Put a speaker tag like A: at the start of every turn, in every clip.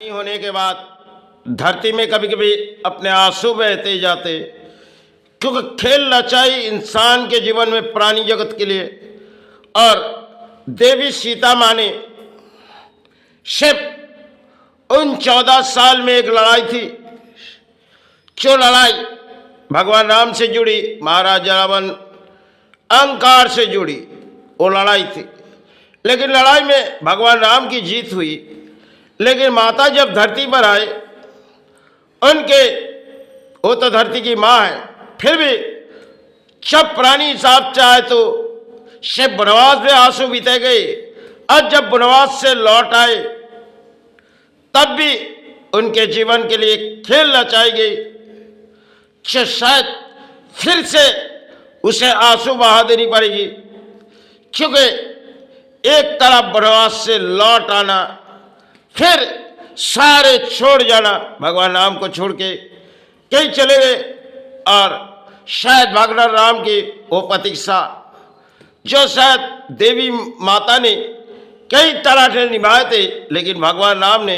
A: होने के बाद धरती में कभी कभी अपने आंसू बहते जाते, क्योंकि खेल रचाई इंसान के जीवन में प्राणी जगत के लिए। और देवी सीता माँ ने सिर्फ उन 14 साल में एक लड़ाई थी, जो लड़ाई भगवान राम से जुड़ी, महाराज रावण अहंकार से जुड़ी वो लड़ाई थी। लेकिन लड़ाई में भगवान राम की जीत हुई। लेकिन माता जब धरती पर आए, उनके वो तो धरती की माँ है, फिर भी जब प्राणी हिसाब से आए तो सिर्फ वनवास में आंसू बीते गए, और जब वनवास से लौट आए तब भी उनके जीवन के लिए खेल रचाई गई, शायद फिर से उसे आंसू बहा देनी पड़ेगी। क्योंकि एक तरफ वनवास से लौट आना, फिर सारे छोड़ जाना, भगवान राम को छोड़ के कई चले गए। और शायद भगवान राम की वो प्रतीक्षा जो शायद देवी माता ने कई तरह से निभाए थे, लेकिन भगवान राम ने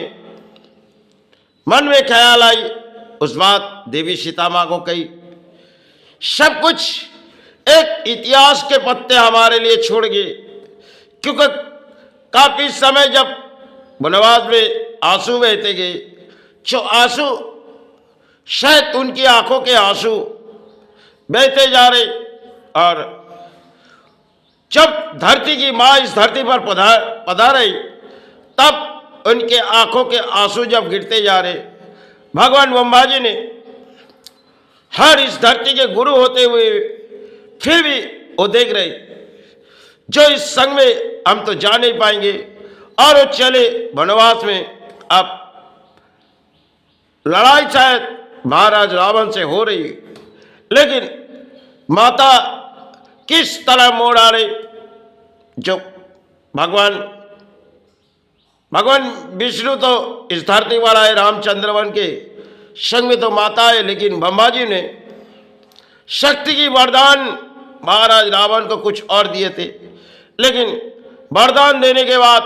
A: मन में ख्याल आई, उस बात देवी सीता माँ को कही। सब कुछ एक इतिहास के पत्ते हमारे लिए छोड़ गए, क्योंकि काफी समय जब वनवास में आंसू बहते गए, जो आंसू शायद उनकी आंखों के आंसू बहते जा रहे, और जब धरती की माँ इस धरती पर पधारी, तब उनके आंखों के आंसू जब गिरते जा रहे, भगवान ब्रह्मा जी ने हर इस धरती के गुरु होते हुए फिर भी वो देख रहे, जो इस संग में हम तो जा नहीं पाएंगे, और वो चले वनवास में। अब लड़ाई शायद महाराज रावण से हो रही, लेकिन माता किस तरह मोड़ आ रही, जो भगवान विष्णु तो इस धरती पर आए, रामचंद्र वन के संग में तो माता है, लेकिन ब्रह्मा जी ने शक्ति की वरदान महाराज रावण को कुछ और दिए थे। लेकिन वरदान देने के बाद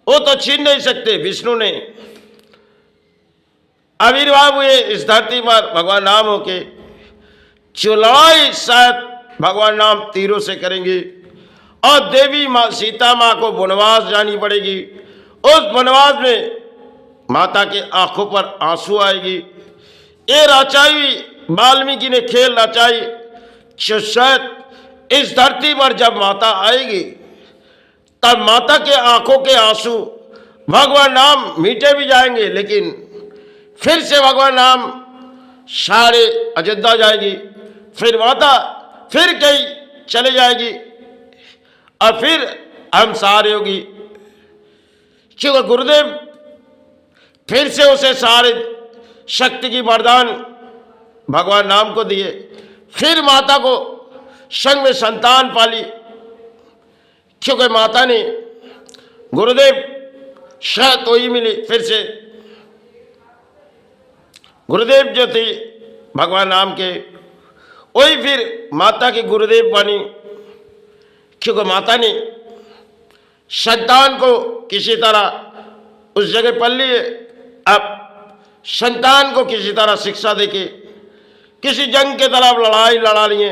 A: वो तो छीन नहीं सकते। विष्णु ने आविर्भाव हुए इस धरती पर भगवान राम हो के, जो लड़ाई शायद भगवान राम तीरों से करेंगे, और देवी माँ सीता माँ को वनवास जानी पड़ेगी। उस वनवास में माता के आंखों पर आंसू आएगी। ये रचाई वाल्मीकि ने खेल रचाई, जो शायद इस धरती पर जब माता आएगी, तब माता के आंखों के आंसू भगवान राम मीटे भी जाएंगे, लेकिन फिर से भगवान राम सारे अयोध्या जाएगी, फिर माता फिर कहीं चले जाएगी, और फिर हम सारे होगी। क्योंकि गुरुदेव फिर से उसे सारे शक्ति की वरदान भगवान राम को दिए, फिर माता को संग में संतान पाली। क्योंकि माता ने गुरुदेव शायद तो ही मिली, फिर से गुरुदेव जो थे भगवान राम के, वही फिर माता की गुरुदेव बनी। क्योंकि माता ने संतान को किसी तरह उस जगह पल लिए, अब संतान को किसी तरह शिक्षा देके किसी जंग के तरफ लड़ाई लड़ा लिए।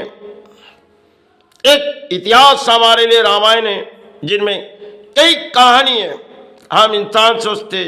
A: एक इतिहास हमारे लिए रामायण है, जिनमें कई कहानी है। हम इंसान सोचते